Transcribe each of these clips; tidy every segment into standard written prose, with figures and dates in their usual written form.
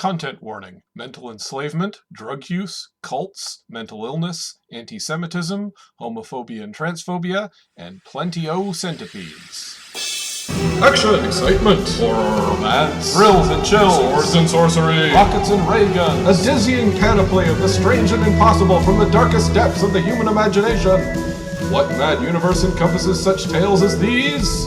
Content warning: mental enslavement, drug use, cults, mental illness, anti-Semitism, homophobia and transphobia, and plenty-o centipedes. Action, excitement, horror, romance, thrills and chills, swords and sorcery, rockets and ray guns, a dizzying panoply of the strange and impossible from the darkest depths of the human imagination. What mad universe encompasses such tales as these?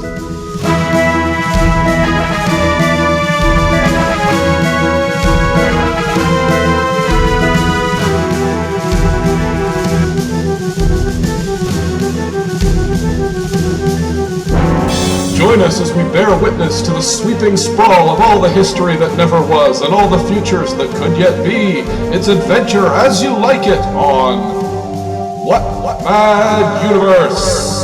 Join us as we bear witness to the sweeping sprawl of all the history that never was and all the futures that could yet be. It's adventure as you like it on What Mad Universe?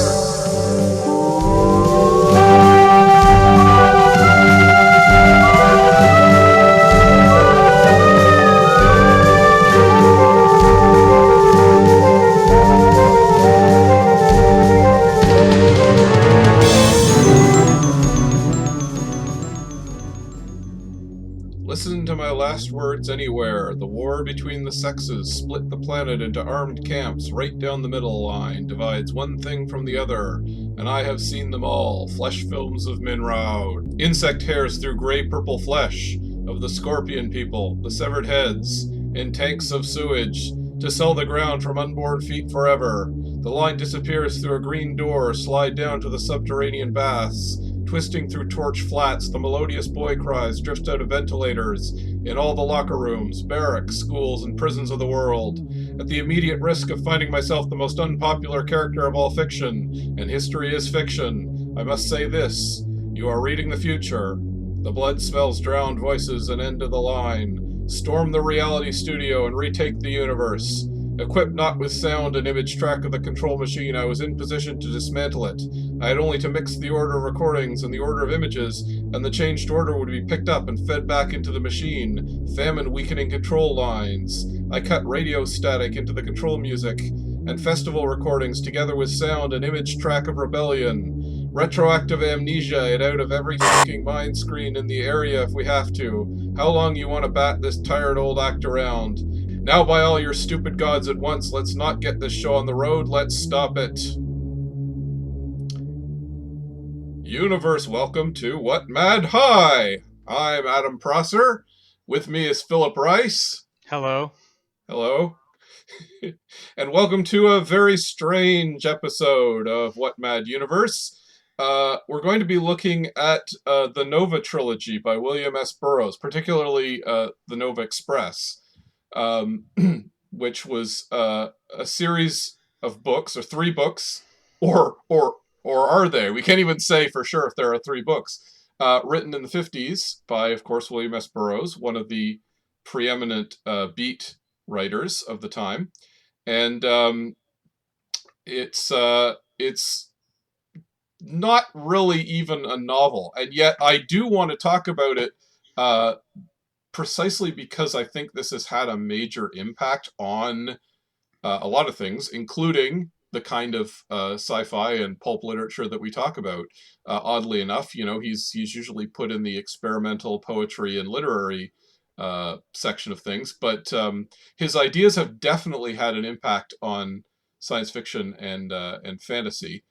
Listen to my last words anywhere. The war between the sexes split the planet into armed camps right down the middle line, divides one thing from the other, and I have seen them all. Flesh films of Minraud, insect hairs through grey-purple flesh, of the scorpion people, the severed heads, in tanks of sewage, to sell the ground from unborn feet forever. The line disappears through a green door, slide down to the subterranean baths. Twisting through torch flats, the melodious boy cries drift out of ventilators in all the locker rooms, barracks, schools, and prisons of the world. At the immediate risk of finding myself the most unpopular character of all fiction, and history is fiction, I must say this: you are reading the future. The blood smells drowned voices and end of the line. Storm the reality studio and retake the universe. Equipped not with sound and image track of the control machine, I was in position to dismantle it. I had only to mix the order of recordings and the order of images, and the changed order would be picked up and fed back into the machine, famine-weakening control lines. I cut radio static into the control music, and festival recordings together with sound and image track of rebellion. Retroactive amnesia it out of every fucking mind screen in the area if we have to. How long you want to bat this tired old act around? Now by all your stupid gods at once, let's not get this show on the road, let's stop it. Universe, welcome to What Mad Hi! I'm Adam Prosser. With me is Philip Rice. Hello. Hello. And welcome to a very strange episode of What Mad Universe. We're going to be looking at the Nova trilogy by William S. Burroughs, particularly the Nova Express. Which was a series of books, or 3 books, or are they? We can't even say for sure if there are 3 books, written in the 50s by, of course, William S. Burroughs, one of the preeminent beat writers of the time, and it's not really even a novel, and yet I do want to talk about it. Precisely because I think this has had a major impact on a lot of things, including the kind of sci-fi and pulp literature that we talk about. Oddly enough, he's usually put in the experimental poetry and literary section of things, but his ideas have definitely had an impact on science fiction and fantasy.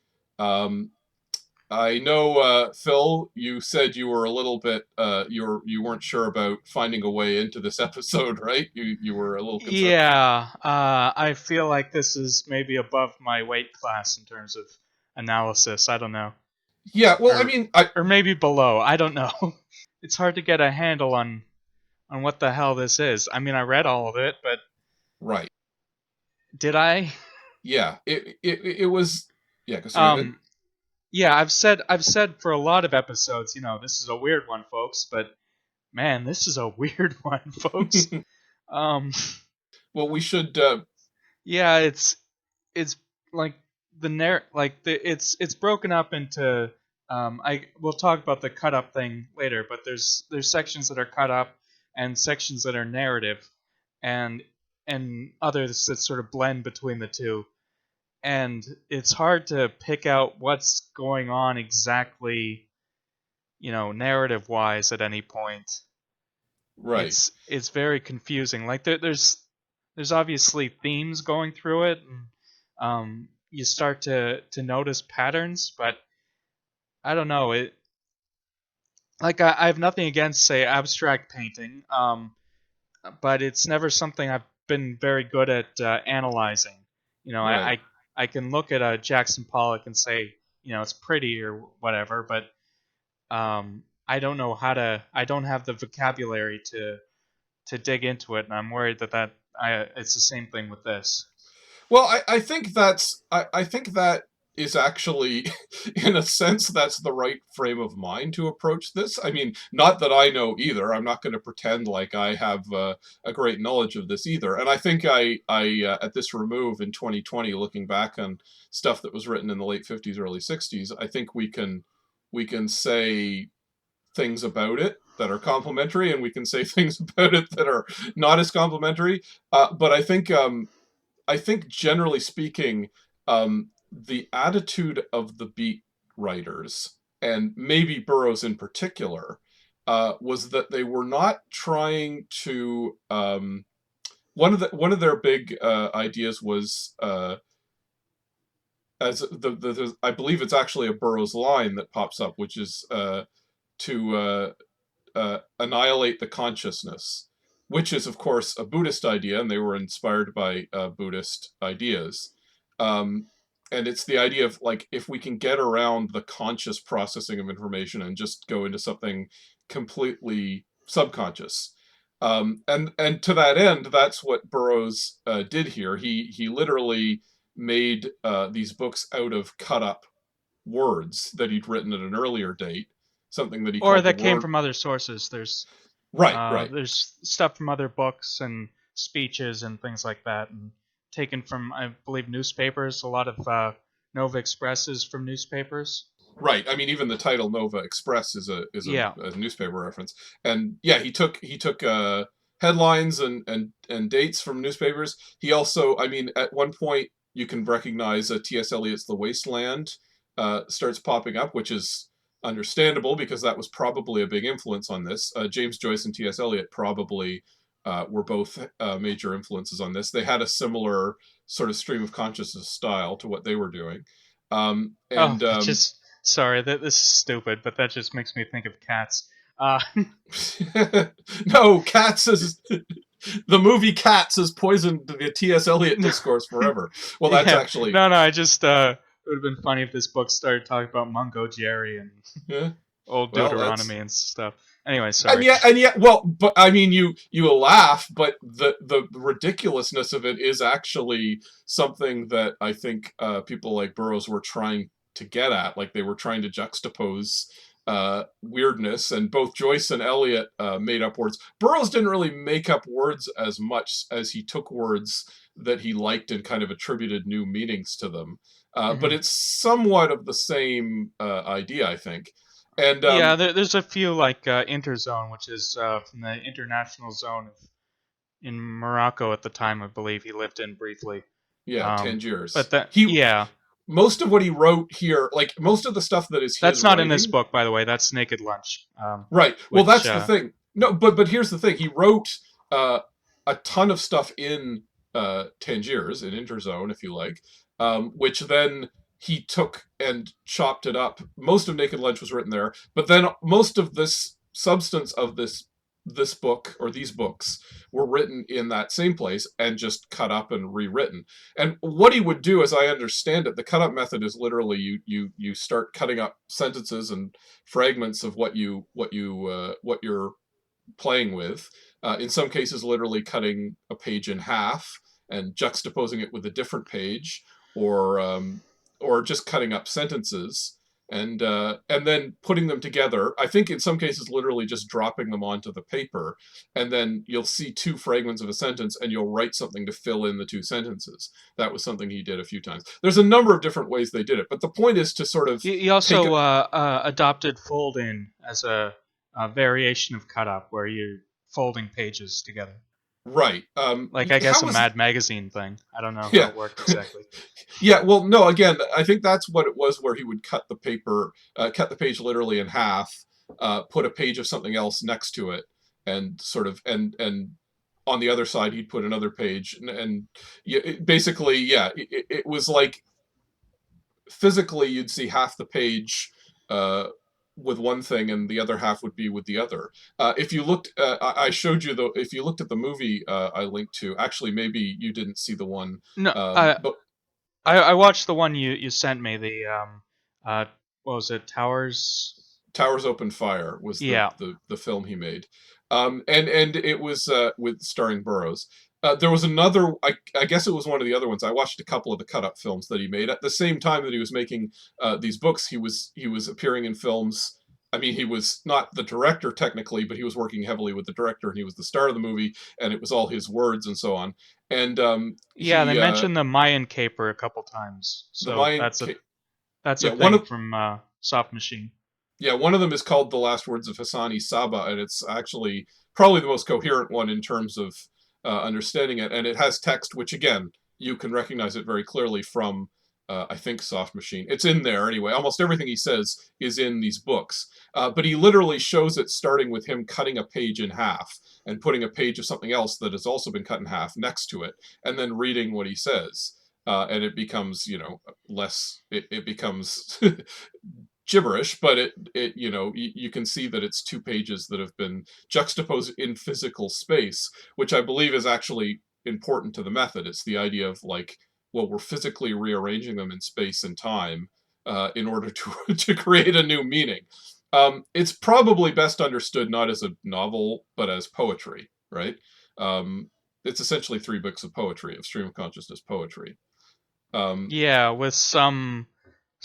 I know, Phil, you said you were a little bit, you weren't sure about finding a way into this episode, right? You were a little concerned. Yeah, I feel like this is maybe above my weight class in terms of analysis. I don't know. Yeah, well, or maybe below. I don't know. It's hard to get a handle on what the hell this is. I mean, I read all of it, but right. Did I? Yeah, it was. Yeah, because yeah, I've said for a lot of episodes, this is a weird one, folks, but man, this is a weird one, folks. Well, we should. Yeah, it's like it's broken up into. We'll talk about the cut up thing later, but there's sections that are cut up and sections that are narrative, and others that sort of blend between the two. And it's hard to pick out what's going on exactly, narrative-wise at any point. Right. It's very confusing. Like there's obviously themes going through it, and you start to notice patterns, but I don't know. I have nothing against, say, abstract painting, but it's never something I've been very good at analyzing. You know, Right. I can look at a Jackson Pollock and say, it's pretty or whatever, but I don't know how to. I don't have the vocabulary to dig into it, and I'm worried that it's the same thing with this. Well, I think that is actually, in a sense, that's the right frame of mind to approach this. I mean, not that I know either. I'm not going to pretend like I have a great knowledge of this either. And I think at this remove in 2020, looking back on stuff that was written in the late 50s, early 60s, I think we can say things about it that are complimentary, and we can say things about it that are not as complimentary. But I think generally speaking, the attitude of the beat writers, and maybe Burroughs in particular, was that they were not trying to. One of their big ideas was, as I believe it's actually a Burroughs line that pops up, which is to annihilate the consciousness, which is, of course, a Buddhist idea, and they were inspired by Buddhist ideas. Um, and it's the idea of, like, if we can get around the conscious processing of information and just go into something completely subconscious. And to that end, that's what Burroughs did here. He literally made these books out of cut up words that he'd written at an earlier date, something that he Or called the that came word. from other sources. Right, right, There's stuff from other books and speeches and things like that, and taken from, I believe, newspapers. A lot of Nova Express is from newspapers. right. I mean, even the title Nova Express is Yeah. a newspaper reference, and yeah, he took headlines and dates from newspapers. He also, I mean, at one point you can recognize T.S. Eliot's The Wasteland starts popping up, which is understandable because that was probably a big influence on this. James Joyce and T.S. Eliot probably were both major influences on this. They had a similar sort of stream of consciousness style to what they were doing. Oh, And that just sorry. That This is stupid, but that just makes me think of Cats. Uh, No, Cats is the movie Cats has poisoned the T.S. Eliot discourse forever. Well, that's yeah. actually, No, I just it would have been funny if this book started talking about Mungo Jerry and yeah. old Well, that's, Deuteronomy and stuff. Anyway, sorry. and yet, well, but I mean, you will laugh, but the ridiculousness of it is actually something that I think people like Burroughs were trying to get at. Like, they were trying to juxtapose weirdness, and both Joyce and Eliot made up words. Burroughs didn't really make up words as much as he took words that he liked and kind of attributed new meanings to them. But hmm it's somewhat of the same idea, I think. And Yeah, there's a few like Interzone, which is from the international zone in Morocco at the time, I believe he lived in briefly. yeah, Um, but Tangiers. that He yeah, Most of what he wrote here, like most of the stuff that is his that's not in this writing. book, by the way. That's Naked Lunch. Right. Well, Which that's the thing. No, but here's the thing. He wrote a ton of stuff in Tangiers, in Interzone, if you like, which then he took and chopped it up. Most of Naked Lunch was written there, but then most of this substance of this book, or these books, were written in that same place and just cut up and rewritten. And what he would do, as I understand it, the cut up method is literally you start cutting up sentences and fragments of what you're playing with. In some cases, literally cutting a page in half and juxtaposing it with a different page, or just cutting up sentences and then putting them together. I think in some cases, literally just dropping them onto the paper, and then you'll see two fragments of a sentence, and you'll write something to fill in the two sentences. That was something he did a few times. There's a number of different ways they did it, but the point is to sort of he take also it. adopted fold in as a variation of cut up, where you're folding pages together. Right. Like I guess How a was Mad Magazine thing. I don't know how Yeah. it worked exactly. Yeah, well, no, again, I think that's what it was, where he would cut the page literally in half, put a page of something else next to it, and sort of and on the other side he'd put another page, and yeah, basically, yeah, it was like physically you'd see half the page with one thing and the other half would be with the other. If you looked, I showed you the. If you looked at the movie I linked to, actually maybe you didn't see the one, No, I but I watched the one you sent me. The uh, what was it? Towers. Towers Open Fire was Yeah. the film he made, and it was with starring Burroughs. There was another. I guess it was one of the other ones. I watched a couple of the cut up films that he made at the same time that he was making these books. He was appearing in films. I mean, he was not the director technically, but he was working heavily with the director, and he was the star of the movie, and it was all his words and so on. And Yeah, they he mentioned the Mayan caper a couple times, the so Mayan, that's a yeah, one thing of from Soft Machine. Yeah, one of them is called The Last Words of Hassani Saba, and it's actually probably the most coherent one in terms of understanding it. And it has text, which again, you can recognize it very clearly from, I think, Soft Machine. It's in there anyway. Almost everything he says is in these books. But he literally shows it starting with him cutting a page in half and putting a page of something else that has also been cut in half next to it, and then reading what he says. And it becomes, less, it becomes gibberish, but it you can see that it's two pages that have been juxtaposed in physical space, which I believe is actually important to the method. It's the idea of like, well, we're physically rearranging them in space and time in order to to create a new meaning. It's probably best understood not as a novel but as poetry, right? It's essentially three books of poetry, of stream of consciousness poetry. Um, Yeah, with some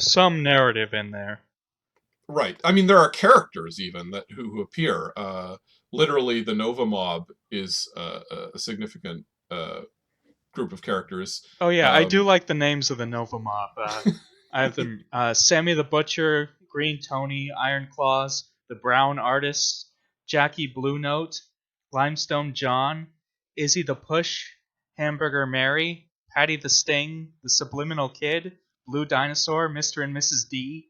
narrative in there. Right. I mean, there are characters even that who appear. Literally, the Nova Mob is a significant group of characters. Oh yeah, I do Um, like the names of the Nova Mob. I have them: Sammy the Butcher, Green Tony, Iron Claws, the Brown Artist, Jackie Blue Note, Limestone John, Izzy the Push, Hamburger Mary, Patty the Sting, the Subliminal Kid, Blue Dinosaur, Mr. and Mrs. D.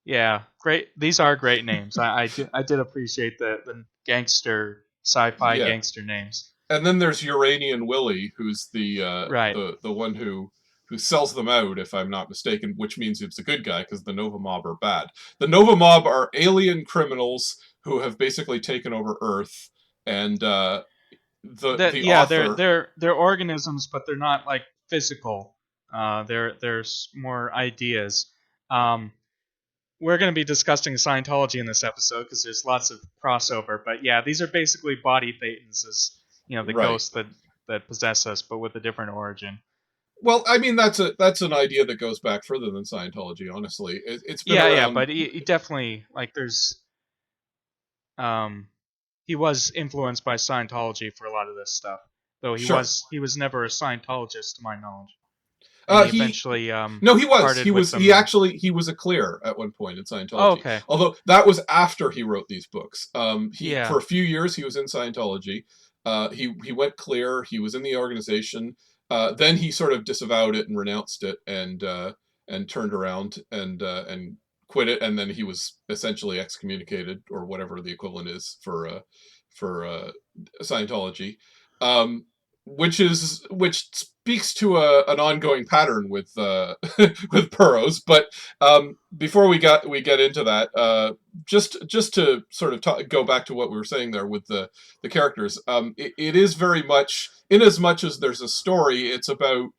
Yeah, great. These are great names. I did appreciate the gangster sci-fi yeah, gangster names. and then there's Uranian Willie, who's Right. the one who sells them out, if I'm not mistaken, which means he's a good guy because the Nova Mob are bad. The Nova Mob are alien criminals who have basically taken over Earth, and the Yeah, author. they're organisms, but they're not like physical. They're more ideas. Um, we're going to be discussing Scientology in this episode because there's lots of crossover. But yeah, these are basically body thetans, as the Right. ghosts that possess us, but with a different origin. Well, I mean that's an idea that goes back further than Scientology. Honestly, it's been Yeah, yeah, around. but he definitely like there's um he was influenced by Scientology for a lot of this stuff, though Sure. he was never a Scientologist to my knowledge, and he He eventually No, he was. parted He with was. He them. And actually he was a clear at one point in oh, Scientology. okay, Although that was after he wrote these books. He yeah, for a few years he was in Scientology. He went clear. He was in the organization. Then he sort of disavowed it and renounced it and turned around and quit it. And then he was essentially excommunicated or whatever the equivalent is for Scientology. Um, which speaks to an ongoing pattern with with Burroughs. But before we get into that, just to sort of go back to what we were saying there with the characters, it is very much in as much as there's a story. It's about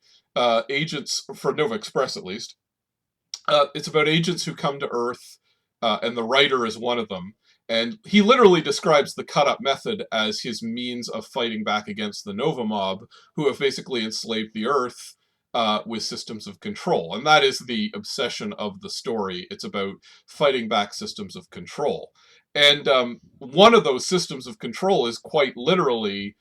agents for Nova Express, at least. It's about agents who come to Earth, and the writer is one of them. And he literally describes the cut up method as his means of fighting back against the Nova Mob, who have basically enslaved the Earth with systems of control. And that is the obsession of the story. It's about fighting back systems of control. And one of those systems of control is quite literally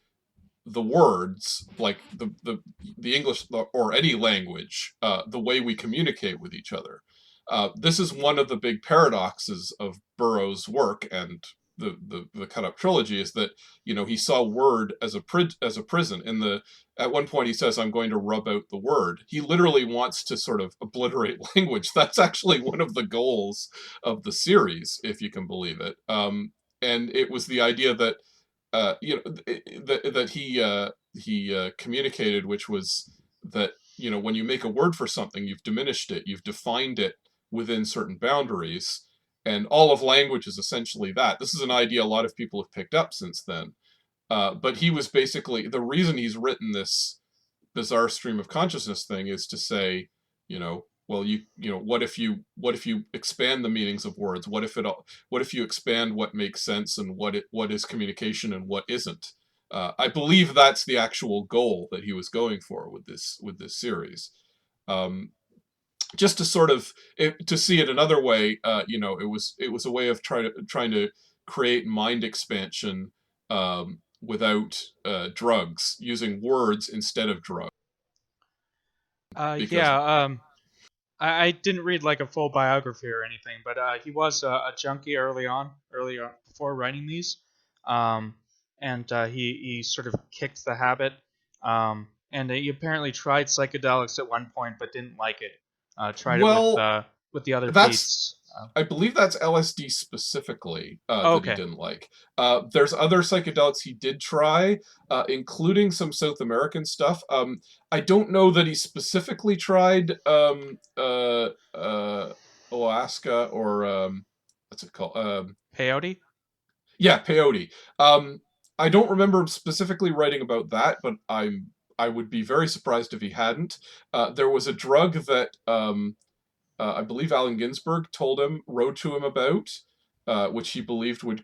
the words, like the English or any language, the way we communicate with each other. This is one of the big paradoxes of Burroughs' work and the cut up trilogy is that he saw word as a prison. At one point he says, "I'm going to rub out the word." He literally wants to sort of obliterate language. That's actually one of the goals of the series, if you can believe it. And it was the idea that that he communicated, which was that when you make a word for something, you've diminished it, you've defined it within certain boundaries, and all of language is essentially that. This is an idea a lot of people have picked up since then. But he was basically the reason he's written this bizarre stream of consciousness thing is to say, well, what if you expand the meanings of words? What if you expand what makes sense and what is communication and what isn't? I believe that's the actual goal that he was going for with this series. Um, just to sort of to see it another way, it was a way of trying to create mind expansion without drugs, using words instead of drugs, because Yeah. I didn't read like a full biography or anything, but he was a junkie early on before writing these, um, and he sort of kicked the habit, and he apparently tried psychedelics at one point, but didn't like it. Tried it well, with the other that's beats. I believe that's LSD specifically that he Okay, didn't like. There's other psychedelics he did try, including some South American stuff. I don't know that he specifically tried Alaska or what's it called? peyote. Yeah, peyote. I don't remember him specifically writing about that, but I would be very surprised if he hadn't. There was a drug that I believe Allen Ginsberg wrote to him about, which he believed would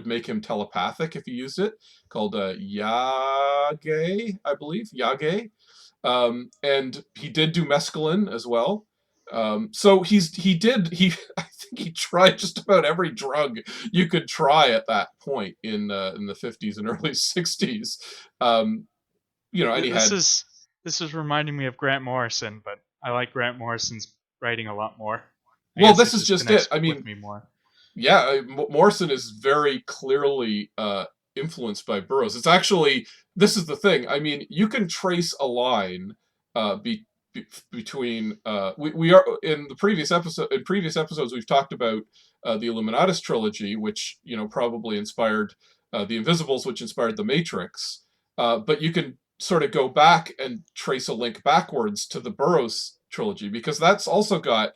make him telepathic if he used it, called Yage, I believe, Yage. And he did do mescaline as well. So I think he tried just about every drug you could try at that point in the 50s and early 60s. And he This had. is this is reminding me of Grant Morrison, but I like Grant Morrison's writing a lot more. I Well, guess this it is just just it. connects I with mean, me more. yeah, Morrison is very clearly influenced by Burroughs. It's actually, this is the thing. I mean, you can trace a line between we are in the previous episode. In previous episodes, we've talked about the Illuminatus trilogy, which probably inspired the Invisibles, which inspired the Matrix. But you can sort of go back and trace a link backwards to the Burroughs trilogy, because that's also got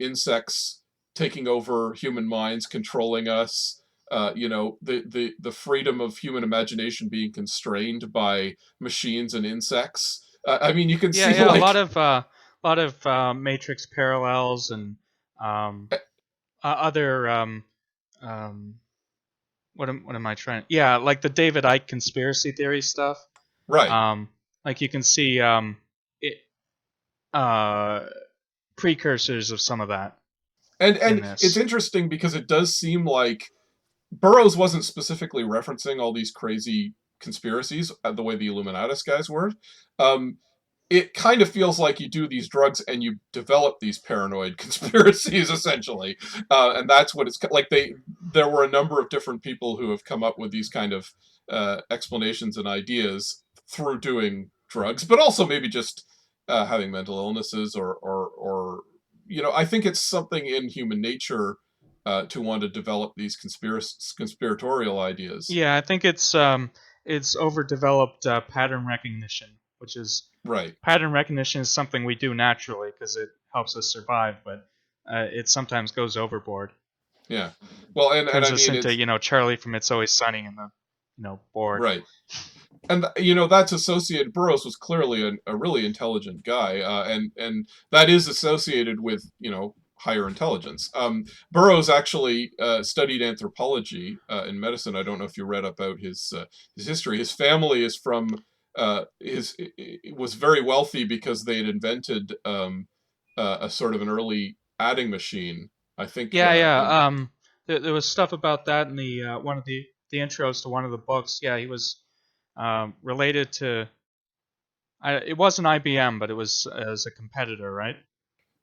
insects taking over human minds, controlling us. The freedom of human imagination being constrained by machines and insects. I mean, you can Yeah, see yeah, like a lot of Matrix parallels and um, other um, what am I trying? Yeah, like the David Icke conspiracy theory stuff. right, Um, like you can see it, uh, precursors of some of that in and it's this. interesting because it does seem like Burroughs wasn't specifically referencing all these crazy conspiracies the way the Illuminatus guys were. Um, it kind of feels like you do these drugs and you develop these paranoid conspiracies essentially, and that's what it's like. There were a number of different people who have come up with these kind of explanations and ideas through doing drugs, but also maybe just having mental illnesses or I think it's something in human nature to want to develop these conspiratorial ideas. Yeah, I think it's overdeveloped pattern recognition, which is Right. pattern recognition is something we do naturally because it helps us survive, but it sometimes goes overboard. Yeah. Well, and Turns I us mean into it's Charlie from It's Always Sunny in the board. right. And that's associated. Burroughs was clearly a really intelligent guy, and that is associated with higher intelligence. Burroughs actually studied anthropology in medicine. I don't know if you read about his history. His family is from his was very wealthy because they had invented a sort of an early adding machine. I think Yeah, in yeah. There was stuff about that in the one of the intros to one of the books. Yeah, he was related to. It wasn't IBM, but it was as a competitor, right?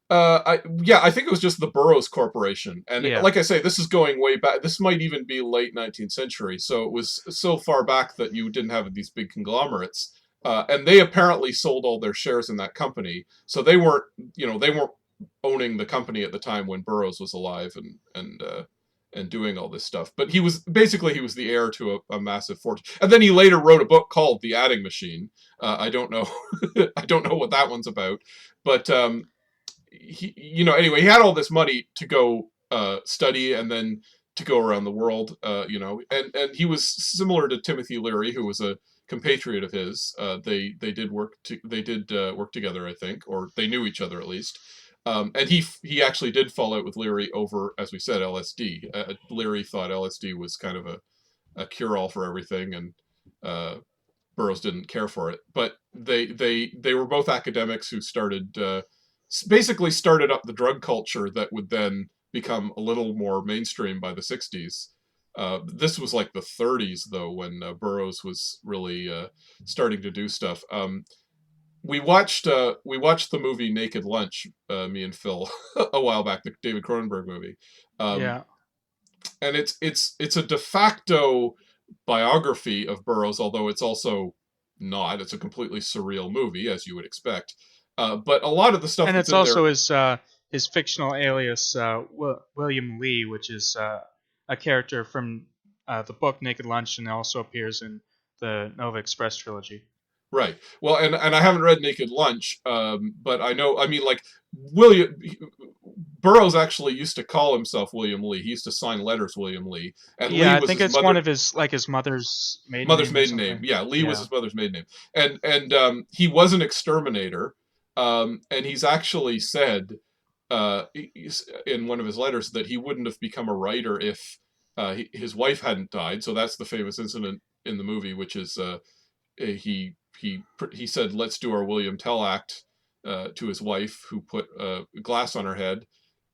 I think it was just the Burroughs Corporation, and Yeah. like I say, this is going way back. This might even be late 19th century, so it was so far back that you didn't have these big conglomerates, and they apparently sold all their shares in that company, so they weren't owning the company at the time when Burroughs was alive, and doing all this stuff. But he was the heir to a massive fortune. And then he later wrote a book called The Adding Machine. I don't know, I don't know what that one's about, but anyway, he had all this money to go study and then to go around the world, and he was similar to Timothy Leary, who was a compatriot of his. They did work together, I think, or they knew each other at least. And he actually did fall out with Leary over, as we said, LSD. Leary thought LSD was kind of a cure-all for everything, and Burroughs didn't care for it. But they were both academics who basically started up the drug culture that would then become a little more mainstream by the 60s. This was like the 30s, though, when Burroughs was really starting to do stuff. We watched the movie Naked Lunch, me and Phil, a while back, the David Cronenberg movie. Yeah. And it's a de facto biography of Burroughs, although it's also not. It's a completely surreal movie, as you would expect. But a lot of the stuff And that's it's in also there, his fictional alias William Lee, which is a character from the book Naked Lunch, and also appears in the Nova Express trilogy. right? Well, and I haven't read Naked Lunch, but I know. I mean, like William Burroughs actually used to call himself William Lee. He used to sign letters William Lee, and Lee Yeah, I was think his it's one of his mother's maiden mother's name or maiden name. something. Yeah, Lee was Yeah. his mother's maiden name, and he was an exterminator, and he's actually said in one of his letters that he wouldn't have become a writer if his wife hadn't died. So that's the famous incident in the movie, which is he said, "Let's do our William Tell act," to his wife, who put glass on her head,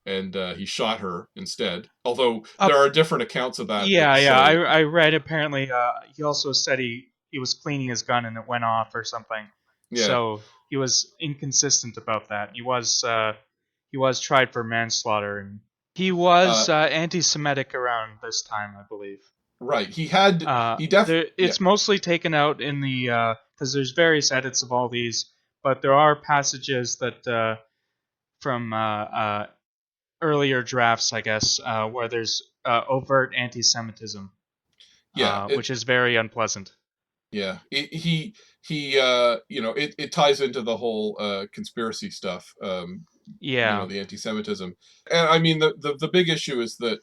and he shot her instead. Although there are different accounts of that Yeah, yeah. say, I read apparently he also said he was cleaning his gun and it went off or something. yeah, So he was inconsistent about that. He was tried for manslaughter, and he was uh, anti-Semitic around this time, I believe. right. Yeah, It's mostly taken out in the because there's various edits of all these, but there are passages that from earlier drafts, I guess, where there's overt anti-Semitism, yeah. which is very unpleasant. Yeah, it ties into the whole conspiracy stuff. Yeah, The anti-Semitism, and I mean the big issue is that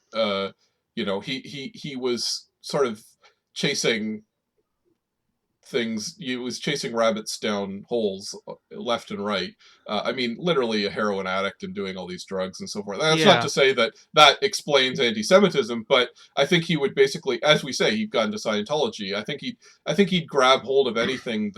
he was sort of chasing things. He was chasing rabbits down holes left and right. I mean, literally a heroin addict and doing all these drugs and so forth. That's not yeah, to say that that explains anti-Semitism, but I think he would basically, as we say, he'd gone to Scientology. I think he'd grab hold of anything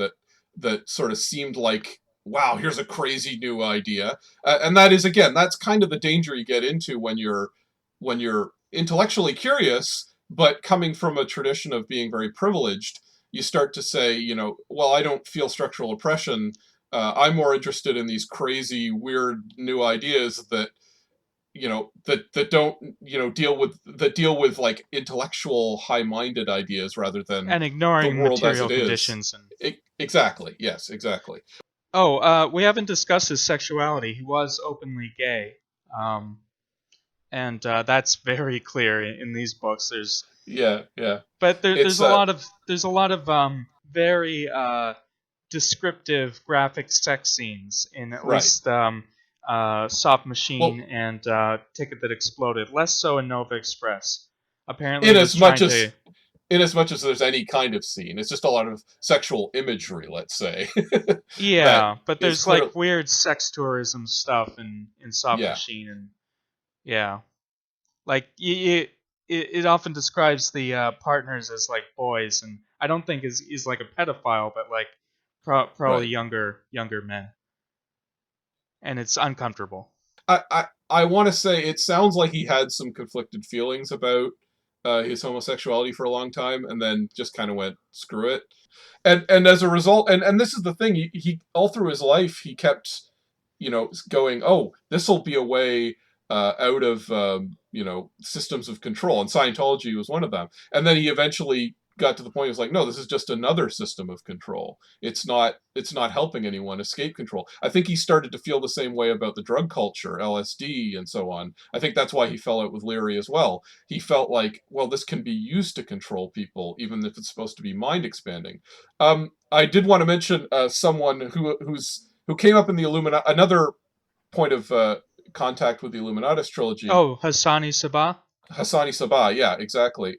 that sort of seemed like, wow, here's a crazy new idea. And that is, again, that's kind of the danger you get into when you're intellectually curious, but coming from a tradition of being very privileged. You start to say, well, I don't feel structural oppression. I'm more interested in these crazy, weird new ideas that don't deal with like intellectual, high-minded ideas rather than and the ignoring world as material it is. conditions and. Exactly. Yes. Exactly. Oh, we haven't discussed his sexuality. He was openly gay, um, and that's very clear in these books. Yeah. Yeah. But It's there's a lot of very descriptive graphic sex scenes in at right. least Soft Machine Well, and Ticket That Exploded. Less so in Nova Express. Apparently, in he was as much trying as to. in as much as there's any kind of scene, it's just a lot of sexual imagery. Let's say that Yeah, but is there's clear. like weird sex tourism stuff in Soft Yeah. Machine, and yeah, like it often describes the partners as like boys, and I don't think is like a pedophile, but like probably Right. younger men, and it's uncomfortable. I want to say it sounds like he had some conflicted feelings about his homosexuality for a long time, and then just kind of went screw it. And as a result, and this is the thing, he all through his life he kept going, oh, this will be a way out of systems of control, and Scientology was one of them. And then he eventually got to the point he was like, no, this is just another system of control. It's not helping anyone escape control. I think he started to feel the same way about the drug culture, LSD and so on. I think that's why he fell out with Leary as well. He felt like, well, this can be used to control people, even if it's supposed to be mind expanding. I did want to mention someone who came up in the Illuminati, another point of contact with the Illuminatus trilogy. Oh, Hassani Sabah. Hassani Sabah, yeah, exactly.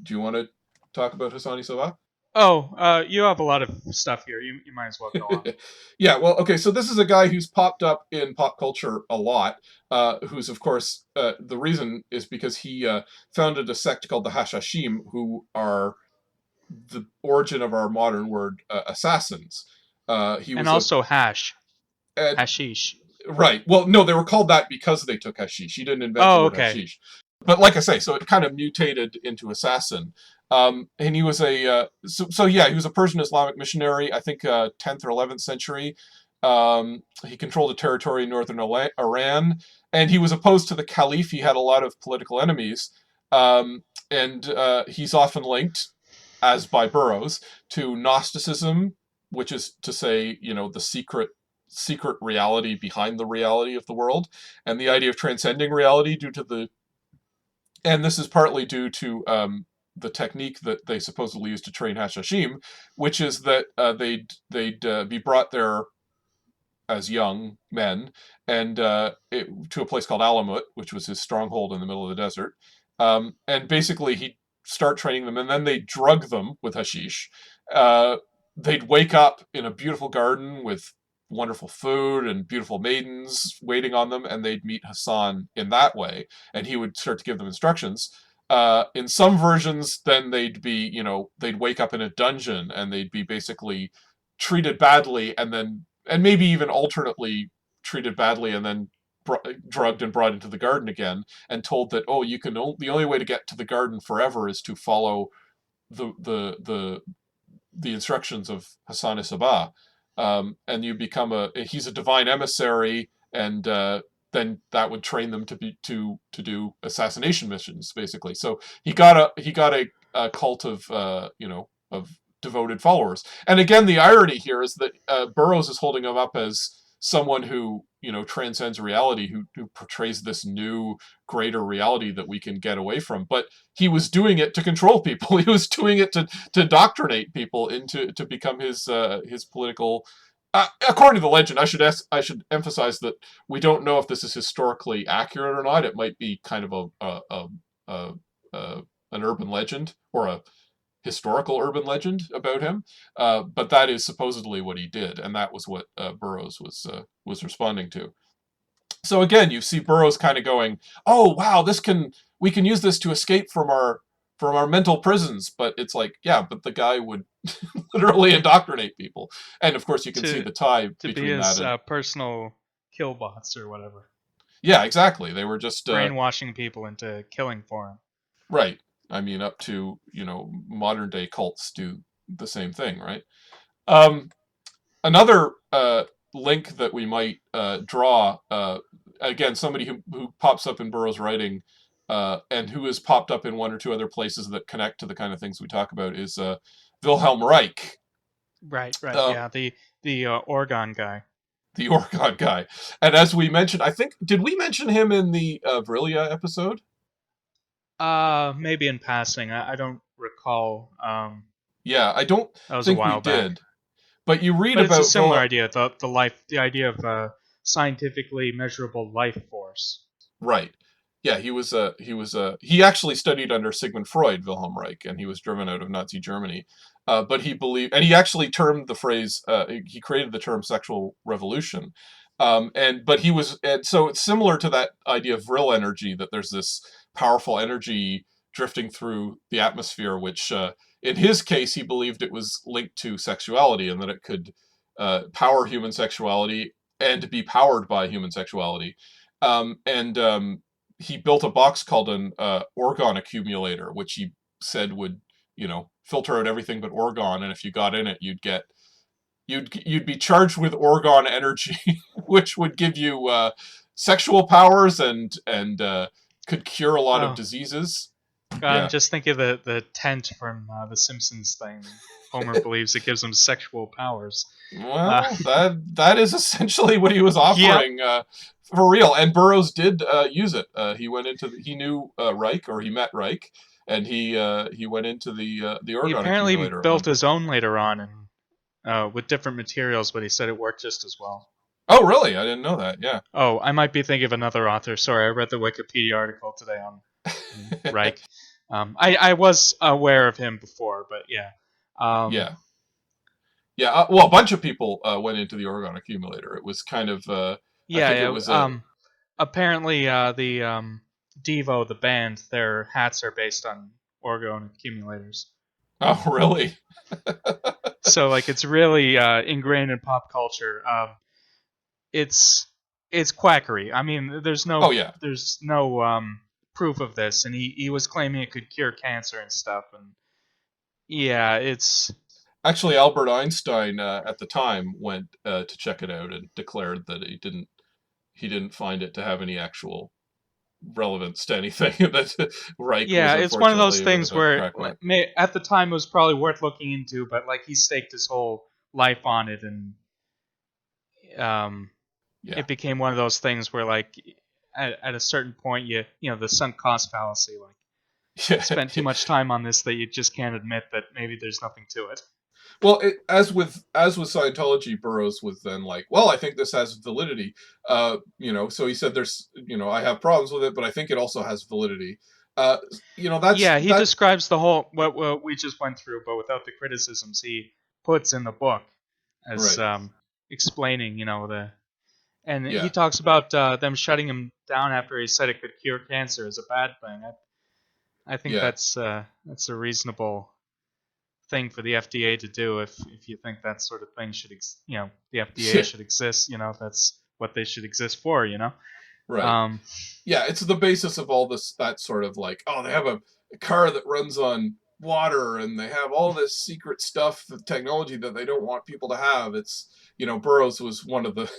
Do you want to talk about Hassani Sabah? Oh, you have a lot of stuff here. You might as well go on. Yeah, well, okay, so this is a guy who's popped up in pop culture a lot, who's, of course, the reason is because he founded a sect called the Hashashim, who are the origin of our modern word assassins. He And was also hash, a, hashish. right. Well, no, they were called that because they took hashish. He didn't invent the Oh, word okay. hashish. But like I say, so it kind of mutated into assassin. And he was he was a Persian Islamic missionary, I think 10th or 11th century. He controlled a territory in northern Iran, and he was opposed to the caliph. He had a lot of political enemies, and he's often linked, as by Burroughs, to Gnosticism, which is to say, the secret reality behind the reality of the world, and the idea of transcending reality and this is partly due to the technique that they supposedly used to train Hashashim, which is that they'd be brought there as young men and to a place called Alamut, which was his stronghold in the middle of the desert. And basically he'd start training them, and then they'd drug them with hashish. They'd wake up in a beautiful garden with wonderful food and beautiful maidens waiting on them, and they'd meet Hassan in that way, and he would start to give them instructions. In some versions, then they'd wake up in a dungeon and they'd be basically treated badly, and maybe even alternately treated badly and then drugged and brought into the garden again, and told that, oh, the only way to get to the garden forever is to follow the instructions of Hassan Sabah, and he's a divine emissary, and then that would train them to do assassination missions, basically. So he got a cult of devoted followers. And again, the irony here is that Burroughs is holding him up as someone who transcends reality, who portrays this new greater reality that we can get away from. But he was doing it to control people. He was doing it to indoctrinate people to become his political. According to the legend, I should emphasize that we don't know if this is historically accurate or not. It might be kind of an urban legend, or a historical urban legend about him, but that is supposedly what he did, and that was what Burroughs was responding to. So again, you see Burroughs kind of going, "Oh wow, we can use this to escape from our mental prisons," but it's like, yeah, but the guy would literally indoctrinate people, and of course you can see the tie to be between his that and personal killbots or whatever, yeah, exactly. They were just brainwashing people into killing for him. right. I mean, up to modern day cults do the same thing, right? Another link that we might draw, again, somebody who pops up in Burroughs' writing, and who has popped up in one or two other places that connect to the kind of things we talk about, is Wilhelm Reich. Right, Uh, yeah, the Orgon guy. the Orgon guy. And as we mentioned, I think, did we mention him in the Vrillia episode? Maybe in passing. I don't recall. Yeah, I don't That was a think we while back. did. But you read But it's a about similar Wilhelm. idea. The idea of a scientifically measurable life force. Right. Yeah, he actually studied under Sigmund Freud, Wilhelm Reich, and he was driven out of Nazi Germany. But he believed, and he actually termed the phrase, he created the term sexual revolution. And so it's similar to that idea of vril energy, that there's this powerful energy drifting through the atmosphere, which, in his case, he believed it was linked to sexuality, and that it could power human sexuality and be powered by human sexuality. And he built a box called an orgon accumulator, which he said would, filter out everything but orgon, and if you got in it, you'd be charged with orgon energy, which would give you sexual powers and could cure a lot of diseases. God, I'm Yeah. just thinking of the tent from the Simpsons thing. Homer believes it gives him sexual powers. Uh, Well, that is essentially what he was yep. offering, for real. And Burroughs did use it. He went into he knew Reich, or he met Reich, and he went into the He Oregon apparently accumulator at one built point. his own later on, and with different materials, but he said it worked just as well. Oh, really? I didn't know that. Yeah. Oh, I might be thinking of another author. Sorry, I read the Wikipedia article today on Reich. I was aware of him before, but yeah. Um, Yeah. Yeah. Well, a bunch of people went into the Oregon accumulator. It was kind of, I yeah, think it yeah. was a. Apparently, the Devo, the band, their hats are based on Orgone accumulators. Oh, really? So, like, it's really ingrained in pop culture. It's it's quackery. I mean, Oh, yeah. there's no proof of this, and he was claiming it could cure cancer and stuff. And yeah, it's Actually, Albert Einstein at the time went to check it out and declared that he didn't find it to have any actual relevance to anything. That Reich was yeah, it's one of those unfortunately a bit of things a where crackpot. at the time it was probably worth looking into, but like he staked his whole life on it, and um, Yeah. it became one of those things where like at a certain point you know the sunk cost fallacy, like spent too Yeah. much time on this that you just can't admit that maybe there's nothing to it. Well, as with Scientology, Burroughs was then like, well, I think this has validity. So he said there's, I have problems with it, but I think it also has validity. Uh, that's Yeah, he that. describes the whole what we just went through, but without the criticisms he puts in the book as Right. explaining, you know, the and he Yeah. talks about them shutting him down after he said it could cure cancer as a bad thing. I think Yeah. that's a reasonable thing for the FDA to do if you think that sort of thing should you know the FDA Yeah. should exist. You know, that's what they should exist for. You know. Right. Um, Yeah, it's the basis of all this, that sort of like, oh, they have a car that runs on water, and they have all this secret stuff, the technology that they don't want people to have. It's, Burroughs was one of the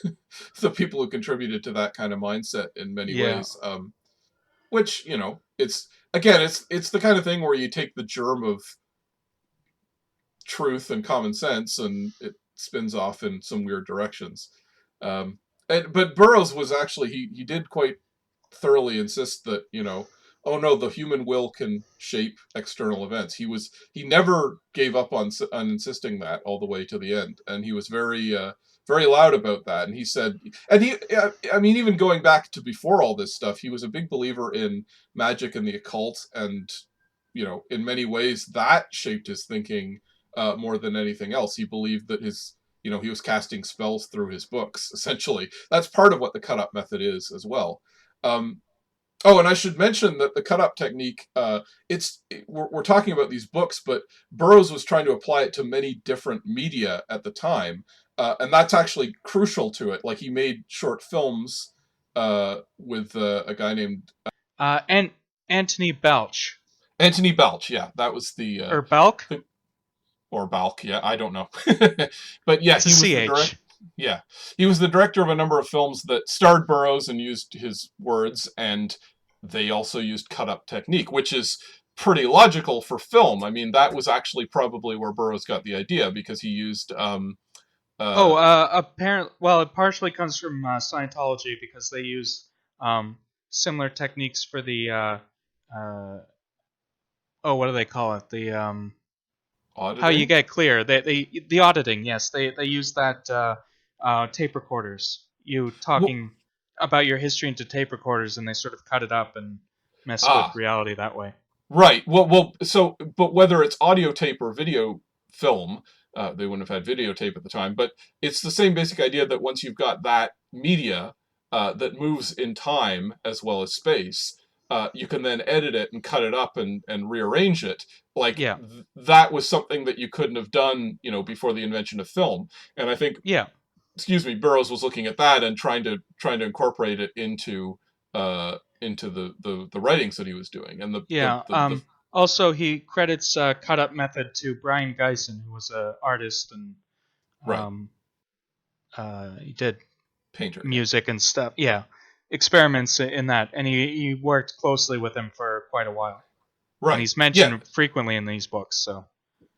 the people who contributed to that kind of mindset in many yeah, ways. Which, it's, again, it's the kind of thing where you take the germ of truth and common sense, and it spins off in some weird directions. Um, but Burroughs was actually, he did quite thoroughly insist that, oh no, the human will can shape external events. He never gave up on insisting that all the way to the end, and he was very loud about that. And he said, and I mean, even going back to before all this stuff, he was a big believer in magic and the occult, and in many ways that shaped his thinking more than anything else. He believed that he was casting spells through his books. Essentially, that's part of what the cut up method is as well. um, Oh, and I should mention that the cut up technique, we're talking about these books, but Burroughs was trying to apply it to many different media at the time. And that's actually crucial to it. Like, he made short films with a guy named and Anthony Belch Anthony Belch. Yeah, that was or Belk. the or Balk. Yeah, I don't know. But yeah, It's a CH. Yeah, he was the director of a number of films that starred Burroughs and used his words, and they also used cut up technique, which is pretty logical for film. I mean, that was actually probably where Burroughs got the idea, because he used Oh, uh, apparently, well, it partially comes from Scientology because they use um, similar techniques for the uh, oh, what do they call it? The how you auditing. get clear. The auditing. Yes, they use that tape recorders. You Well, talking about your history into tape recorders, and they sort of cut it up and mess with ah, reality that way. right. Well. So, but whether it's audio tape or video film, they wouldn't have had videotape at the time. But it's the same basic idea that once you've got that media that moves in time as well as space, you can then edit it and cut it up and rearrange it. Like, Yeah, that was something that you couldn't have done, before the invention of film. And I think, yeah, excuse me, Burroughs was looking at that and trying to incorporate it into the writings that he was doing, and yeah. the Also, he credits cut up method to Brian Geisen, who was an artist and right, um, he did painter. Yeah. music and stuff. Yeah, experiments in that, and he worked closely with him for quite a while. and Right. he's Yeah. mentioned frequently in these books, so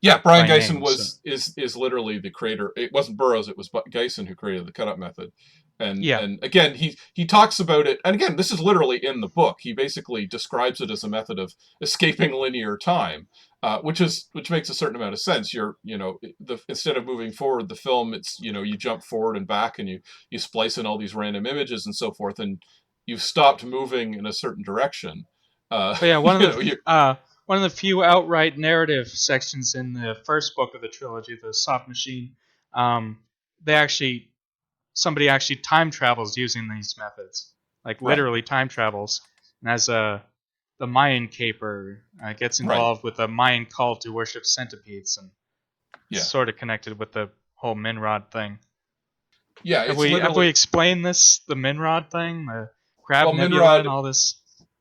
Yeah, Brian by Geisen name. So is literally the creator. It wasn't Burroughs; it was Geisen who created the cut-up method. yeah, And again, he talks about it. And again, this is literally in the book. He basically describes it as a method of escaping linear time, which makes a certain amount of sense. Instead of moving forward the film, it's you jump forward and back, and you splice in all these random images and so forth, and you've stopped moving in a certain direction. but yeah, You one of the few outright narrative sections in the first book of the trilogy, the Soft Machine, um, they actually somebody actually time travels using these methods, like right, literally time travels, and as a the Mayan caper gets right, involved with a Mayan cult who worships centipedes, and it's yeah. sort of connected with the whole Minrod thing. Yeah, Have it's we literally. explained this, the Minrod thing, the Crab Well, Nebula, and Minrod, all this?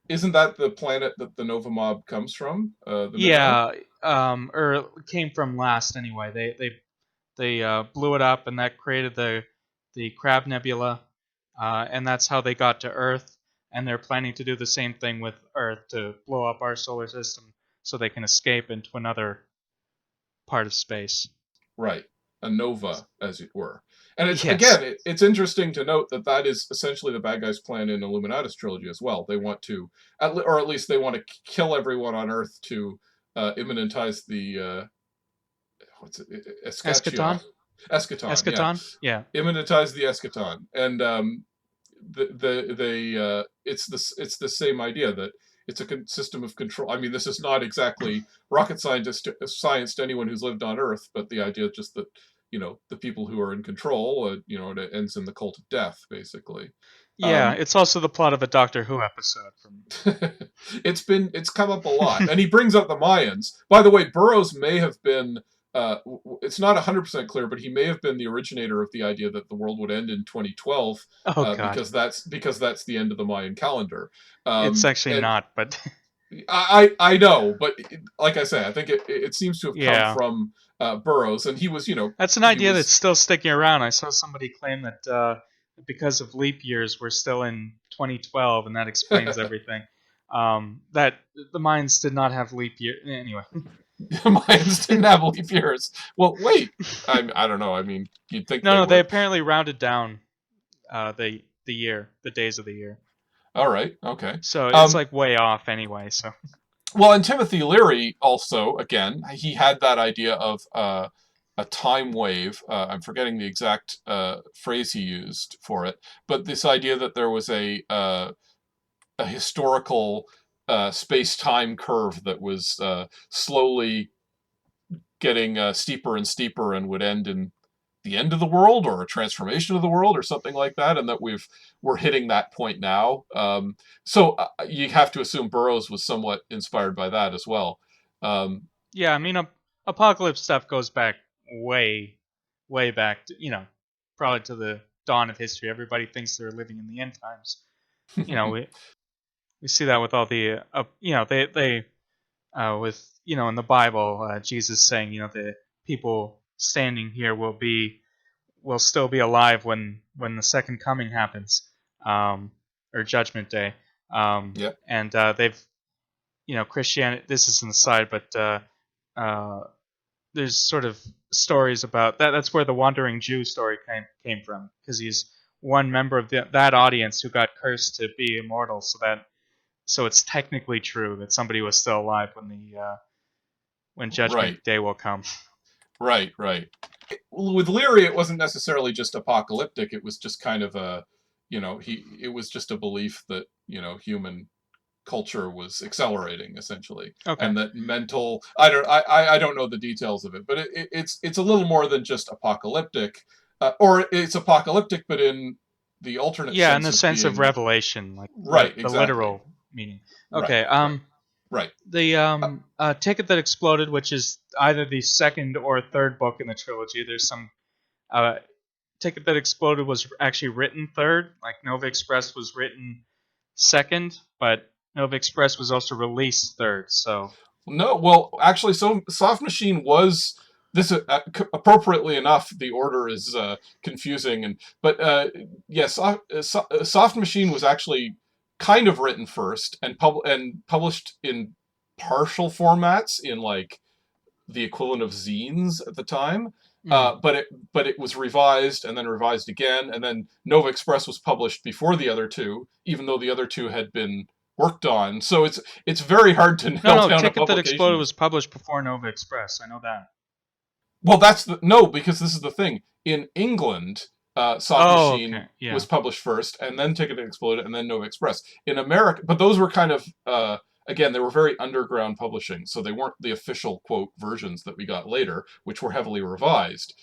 isn't that the planet that the Nova Mob comes from? The Minrod? Yeah, or it came from last anyway. They blew it up, and that created the Crab Nebula, and that's how they got to Earth. And they're planning to do the same thing with Earth to blow up our solar system so they can escape into another part of space. Right. A Nova, as it were. And it's Yes. again, it's interesting to note that that is essentially the bad guys' plan in Illuminatus trilogy as well. They want to, or at least they want to kill everyone on Earth to immanentize the what's it, Escatcheon, Eschaton? Eschaton, yeah, Eschaton? Yeah. immanentize the Eschaton, and it's the same idea that it's a system of control. I mean, this is not exactly rocket science to anyone who's lived on Earth, but the idea just that the people who are in control, it ends in the cult of death, basically. Yeah, Um, it's also the plot of a Doctor Who episode from. it's come up a lot, and he brings up the Mayans. By the way, Burroughs may have been. It's not 100% clear, but he may have been the originator of the idea that the world would end in 2012, Oh god. because that's the end of the Mayan calendar. It's actually And not, but I know, but like I say, I think it seems to have come yeah. from Burroughs, and he was That's an he idea that's was still sticking around. I saw somebody claim that because of leap years, we're still in 2012, and that explains everything. That the Mayans did not have leap year anyway. Mayans didn't have leap years. Well, wait, I don't know. I mean, you'd think No, they no, they would. apparently rounded down the year, the days of the year. All right, okay. So it's Um, like way off anyway. So well, and Timothy Leary also, again, he had that idea of a time wave. I'm forgetting the exact phrase he used for it, but this idea that there was a historical space-time curve that was slowly getting steeper and steeper and would end in the end of the world or a transformation of the world or something like that, and that we're hitting that point now. So you have to assume Burroughs was somewhat inspired by that as well. Um, yeah, I mean, apocalypse stuff goes back way, way back. Probably to the dawn of history. Everybody thinks they're living in the end times. We see that with all the they with in the Bible, Jesus saying the people standing here will still be alive when the second coming happens, or Judgment Day, yeah, and they've Christianity. This is an aside, but uh, there's sort of stories about that. That's where the Wandering Jew story came from, because he's one member of that audience who got cursed to be immortal, so it's technically true that somebody was still alive when Judgment right, Day will come. right. With Leary, it wasn't necessarily just apocalyptic. It was just kind of it was just a belief that human culture was accelerating essentially, Okay. and that mental I don't know the details of it, but it's a little more than just apocalyptic, or it's apocalyptic but in the alternate Yeah, in sense the of sense of being revelation, like right, the exactly, literal meaning. right, Okay. right, right. The uh, Ticket That Exploded, which is either the second or third book in the trilogy. There's some uh, Ticket That Exploded was actually written third. Like Nova Express was written second, but Nova Express was also released third. So no, well, actually, so Soft Machine was this appropriately enough. The order is confusing, but yes, Soft Machine was actually kind of written first and published in partial formats in like the equivalent of zines at the time. Mm. But it was revised and then revised again, and then Nova Express was published before the other two, even though the other two had been worked on. So it's very hard to No, nail no, down a Ticket That Exploded publication. was published before Nova Express. I know that. Well, that's the no, because this is the thing. In England, Soft Oh, Machine okay. Yeah. was published first, and then Ticket to Explode, and then Nova Express. In America, but those were kind of again, they were very underground publishing, so they weren't the official quote versions that we got later, which were heavily revised.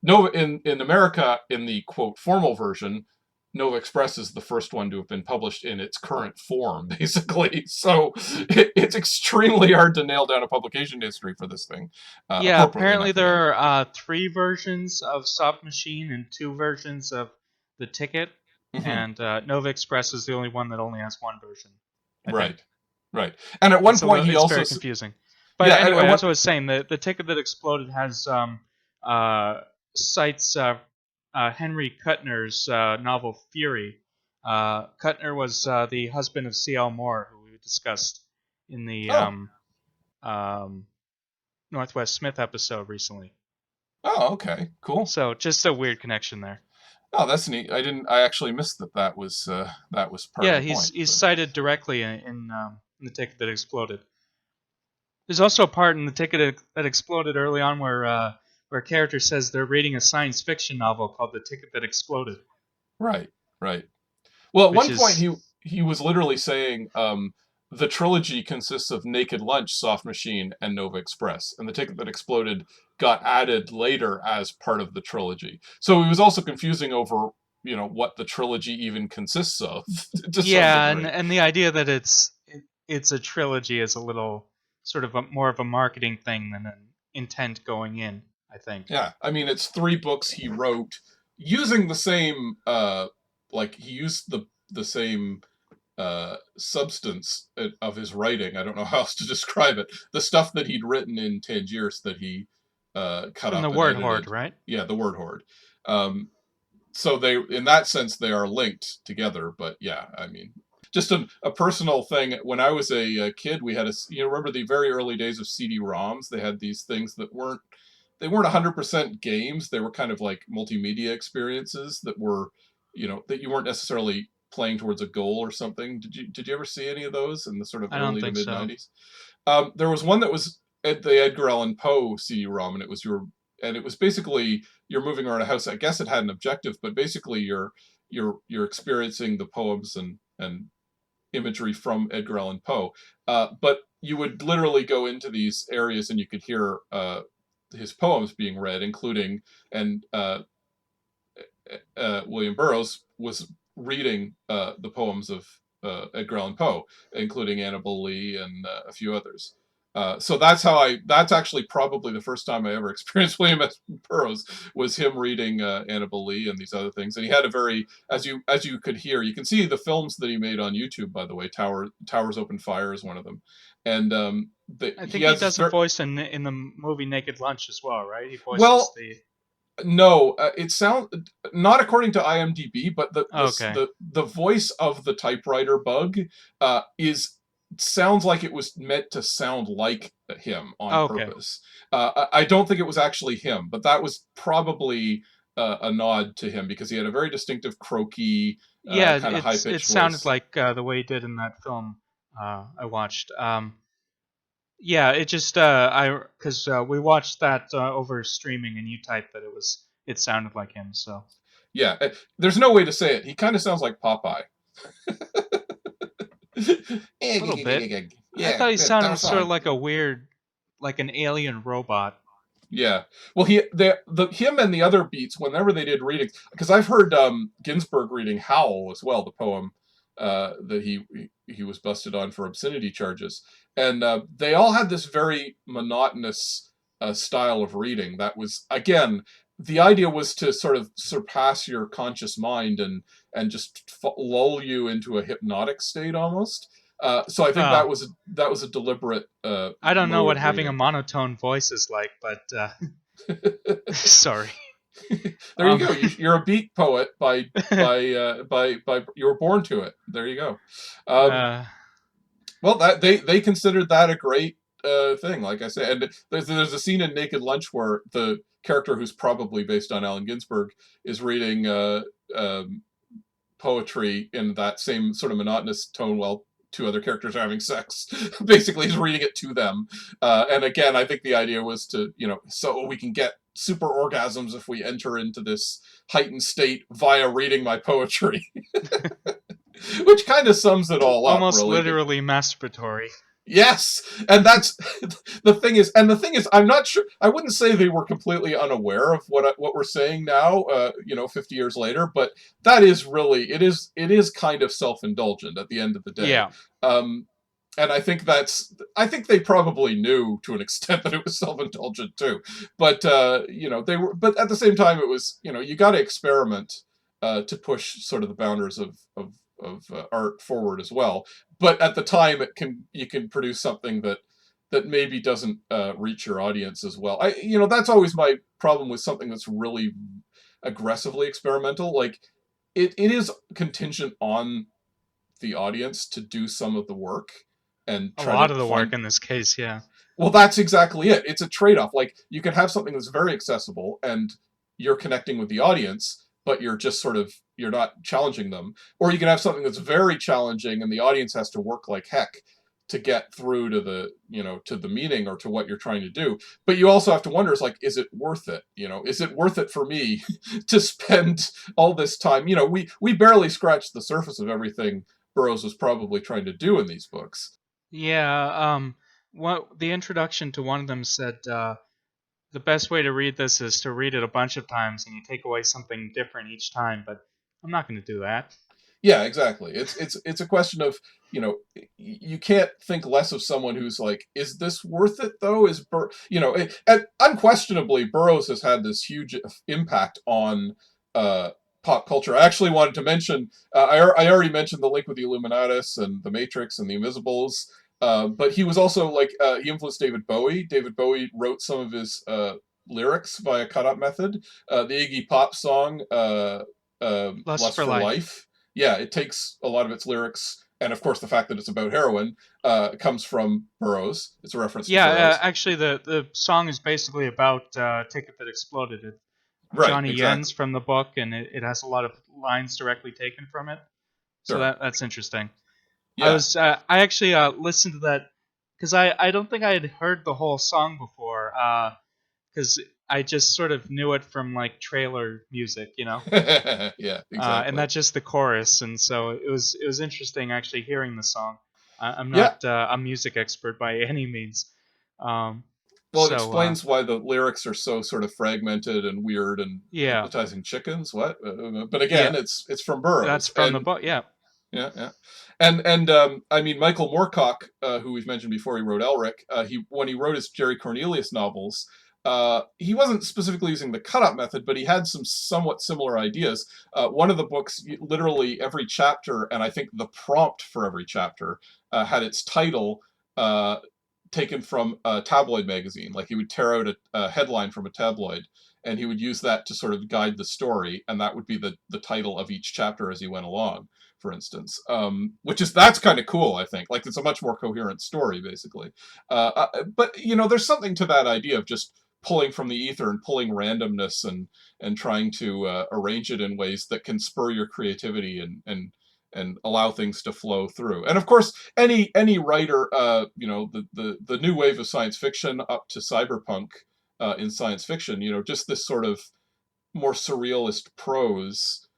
Nova in America, in the quote formal version, Nova Express is the first one to have been published in its current form, basically. So it's extremely hard to nail down a publication history for this thing, Yeah, appropriately apparently enough again. there are 3 versions of Soft Machine and 2 versions of the ticket, Hmm. and Nova Express is the only one that only has 1 version, I think. Right, right. And at one point, he It's also, very confusing. But yeah, anyway, at one, as I was saying, the ticket that exploded has uh, cites Henry Kuttner's novel Fury. Kuttner was the husband of C.L. Moore, who we discussed in the oh, um, Northwest Smith episode recently. oh, okay, cool. So just a weird connection there. Oh, that's neat. I actually missed that. That was part of Yeah, the point. he's But cited directly in the ticket that exploded. There's also a part in the ticket that exploded early on where a character says they're reading a science fiction novel called The Ticket That Exploded, right, right. Well, at which one point, is he was literally saying, the trilogy consists of Naked Lunch, Soft Machine, and Nova Express, and the Ticket That Exploded got added later as part of the trilogy. So he was also confusing over, what the trilogy even consists of to some yeah, and degree. and the idea that it's a trilogy is a little sort of more of a marketing thing than an intent going in, I think. Yeah, I mean, it's 3 books he wrote using the same, like he used the same substance of his writing. I don't know how else to describe it. The stuff that he'd written in Tangiers that he cut From the up and word horde, edited. right? Yeah, the Word Horde. Um, so they, in that sense, they are linked together. But yeah, I mean, just a personal thing. When I was a kid, we had remember the very early days of CD-ROMs? They had these things that weren't 100% games. They were kind of like multimedia experiences that were, that you weren't necessarily playing towards a goal or something. Did you ever see any of those in the sort of I don't early to think mid so. 90s? There was one that was the Edgar Allan Poe CD-ROM, and it was basically you're moving around a house. I guess it had an objective, but basically you're experiencing the poems and imagery from Edgar Allan Poe. But you would literally go into these areas and you could hear his poems being read, including and William Burroughs was reading the poems of Edgar Allan Poe, including Annabel Lee and a few others. So that's actually probably the first time I ever experienced William S. Burroughs was him reading Annabel Lee and these other things. And he had a very, as you could hear, you can see the films that he made on YouTube, by the way. Towers Open Fire is one of them. And I he think he has this does a very, voice in the movie Naked Lunch as well, right? He voices well, the. no, it sounds not according to IMDb, but Oh, okay. the voice of the typewriter bug is sounds like it was meant to sound like him on Oh, okay. purpose. I don't think it was actually him, but that was probably a nod to him because he had a very distinctive croaky, Yeah, kind of high it pitched sounded voice. like the way he did in that film I watched. Yeah, it just I because we watched that over streaming, and you typed that it sounded like him. So Yeah, there's no way to say it. He kind of sounds like Popeye. a little bit. I Yeah, thought he sounded that's sort of on. like a weird, like an alien robot. Yeah. Well, the him and the other beats whenever they did readings, because I've heard Ginsberg reading Howl as well, the poem that he was busted on for obscenity charges, and they all had this very monotonous style of reading. That was again the idea was to sort of surpass your conscious mind and just lull you into a hypnotic state almost. So I think Oh, that was a deliberate I don't know mode what of having a reading. monotone voice is like, but sorry. There you Um, go. You're a beat poet by you were born to it. There you go. Um, uh, Well, that they considered that a great thing, like I said. And there's a scene in Naked Lunch where the character, who's probably based on Allen Ginsberg, is reading um, poetry in that same sort of monotonous tone while two other characters are having sex. Basically, he's reading it to them. And again, I think the idea was to, so we can get super orgasms if we enter into this heightened state via reading my poetry. Which kind of sums it all up, Almost really. literally masturbatory. Yes, and that's the thing is, I'm not sure. I wouldn't say they were completely unaware of what we're saying now. 50 years later, but that is really it is kind of self indulgent at the end of the day. Yeah. Um, and I think they probably knew to an extent that it was self indulgent too. But they were. But at the same time, it was you got to experiment to push sort of the boundaries of art forward as well. But at the time, you can produce something that maybe doesn't reach your audience as well. That's always my problem with something that's really aggressively experimental. Like it is contingent on the audience to do some of the work and A try lot to of the work find. in this case, yeah. Well, that's exactly it. It's a trade-off. Like you can have something that's very accessible and you're connecting with the audience, but you're not challenging them. Or you can have something that's very challenging and the audience has to work like heck to get through to the meaning or to what you're trying to do. But you also have to wonder, is it worth it? Is it worth it for me to spend all this time? We barely scratched the surface of everything Burroughs was probably trying to do in these books. Yeah, what the introduction to one of them said the best way to read this is to read it a bunch of times and you take away something different each time, but I'm not going to do that. Yeah, exactly. It's a question of you can't think less of someone who's like, is this worth it though? And unquestionably, Burroughs has had this huge impact on uh, pop culture. I actually wanted to mention, I already mentioned the link with the Illuminatus and the Matrix and the Invisibles, but he was also he influenced David Bowie. David Bowie wrote some of his lyrics via cut-up method. The Iggy Pop song Lust "Lust for for Life. Life." Yeah, it takes a lot of its lyrics, and of course the fact that it's about heroin comes from Burroughs. It's a reference to Yeah, Burroughs. actually, the song is basically about Ticket That Exploded. Right, Johnny Yen's exactly. from the book, and it has a lot of lines directly taken from it. So Sure. that's interesting. Yeah. I actually listened to that because I don't think I had heard the whole song before because I just sort of knew it from like trailer music, Yeah, and exactly. that's just the chorus, and so it was interesting actually hearing the song. I'm Yeah. not a music expert by any means, um, Well, it so explains why the lyrics are so sort of fragmented and weird and yeah, hypnotizing chickens. What? But yeah, again, it's from that's Burroughs, from the and book. Yeah, yeah, yeah, and I mean Michael Moorcock, who we've mentioned before, he wrote Elric. He when he wrote his Jerry Cornelius novels, he wasn't specifically using the cut-up method, but he had some somewhat similar ideas. One of the books, literally every chapter, and I think the prompt for every chapter, had its title uh, taken from a tabloid magazine. Like he would tear out a headline from a tabloid, and he would use that to sort of guide the story, and that would be the title of each chapter as he went along, for instance, that's kind of cool. I think like it's a much more coherent story, basically. But there's something to that idea of just pulling from the ether and pulling randomness and trying to arrange it in ways that can spur your creativity and allow things to flow through. And of course, any writer, the new wave of science fiction up to cyberpunk in science fiction, just this sort of more surrealist prose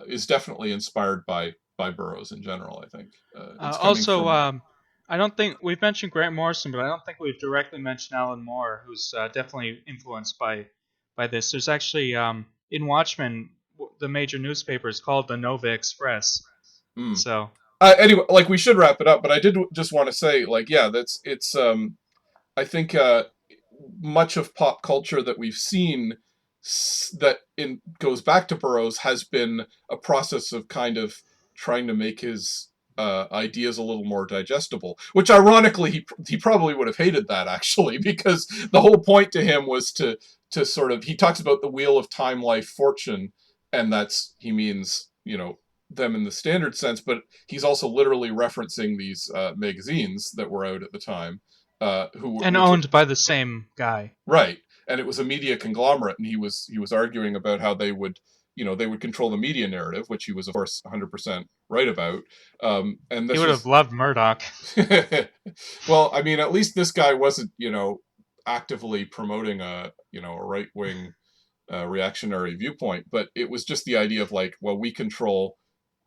is definitely inspired by Burroughs in general. I think it's coming also, from. I don't think we've mentioned Grant Morrison, but I don't think we've directly mentioned Alan Moore, who's definitely influenced by this. There's actually in Watchmen, the major newspaper is called the Nova Express. Mm. So Anyway, like we should wrap it up, but I did just want to say, like, yeah, that's it's. I think much of pop culture that we've seen that goes back to Burroughs has been a process of kind of trying to make his ideas a little more digestible. Which, ironically, he probably would have hated that actually, because the whole point to him was to sort of he talks about the wheel of time, life, fortune, and he means them in the standard sense, but he's also literally referencing these magazines that were out at the time, And which owned by the same guy. right, and it was a media conglomerate, and he was arguing about how they would, they would control the media narrative, which he was of course 100% right about. And He this would have was, loved Murdoch. well, I mean, at least this guy wasn't, actively promoting a right wing reactionary viewpoint, but it was just the idea of like, well, we control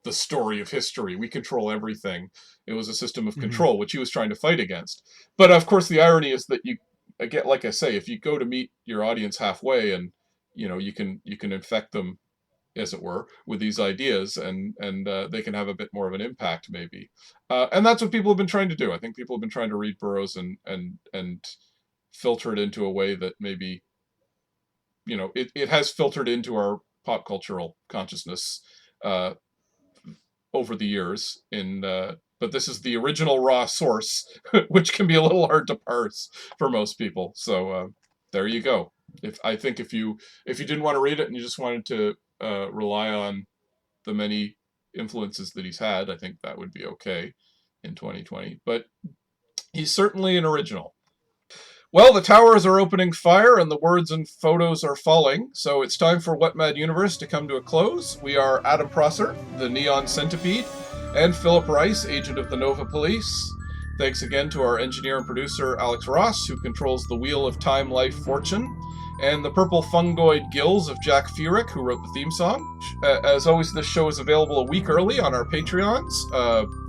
the story of history. We control everything. It was a system of control, which he was trying to fight against. But of course, the irony is that you, again, like I say, if you go to meet your audience halfway, and you can infect them, as it were, with these ideas, and they can have a bit more of an impact, maybe. And that's what people have been trying to do. I think people have been trying to read Burroughs and filter it into a way that maybe, it has filtered into our pop cultural consciousness over the years. But this is the original raw source, which can be a little hard to parse for most people. So there you go. If you didn't want to read it and you just wanted to rely on the many influences that he's had, I think that would be okay in 2020. But he's certainly an original. Well, the towers are opening fire and the words and photos are falling, so it's time for What Mad Universe to come to a close. We are Adam Prosser, the Neon Centipede, and Philip Rice, agent of the Nova Police. Thanks again to our engineer and producer, Alex Ross, who controls the Wheel of Time, Life, Fortune, and the purple fungoid gills of Jack Feerick, who wrote the theme song. As always, this show is available a week early on our Patreons.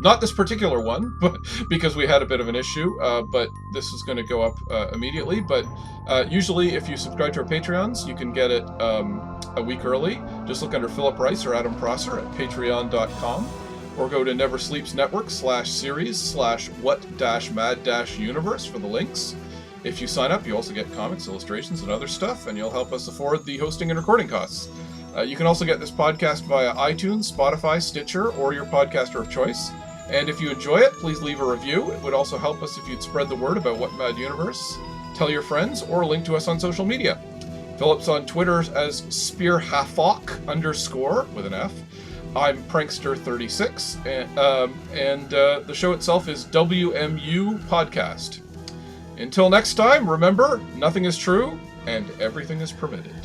Not this particular one, but because we had a bit of an issue, but this is going to go up immediately. But usually, if you subscribe to our Patreons, you can get it a week early. Just look under Philip Rice or Adam Prosser at patreon.com. Or go to Never Sleeps Network /series/what-mad-universe for the links. If you sign up, you also get comics, illustrations, and other stuff, and you'll help us afford the hosting and recording costs. You can also get this podcast via iTunes, Spotify, Stitcher, or your podcaster of choice. And if you enjoy it, please leave a review. It would also help us if you'd spread the word about What Mad Universe, tell your friends, or link to us on social media. Philip's on Twitter as spearhafok_ with an F. I'm Prankster36, and the show itself is WMU Podcast. Until next time, remember, nothing is true, and everything is permitted.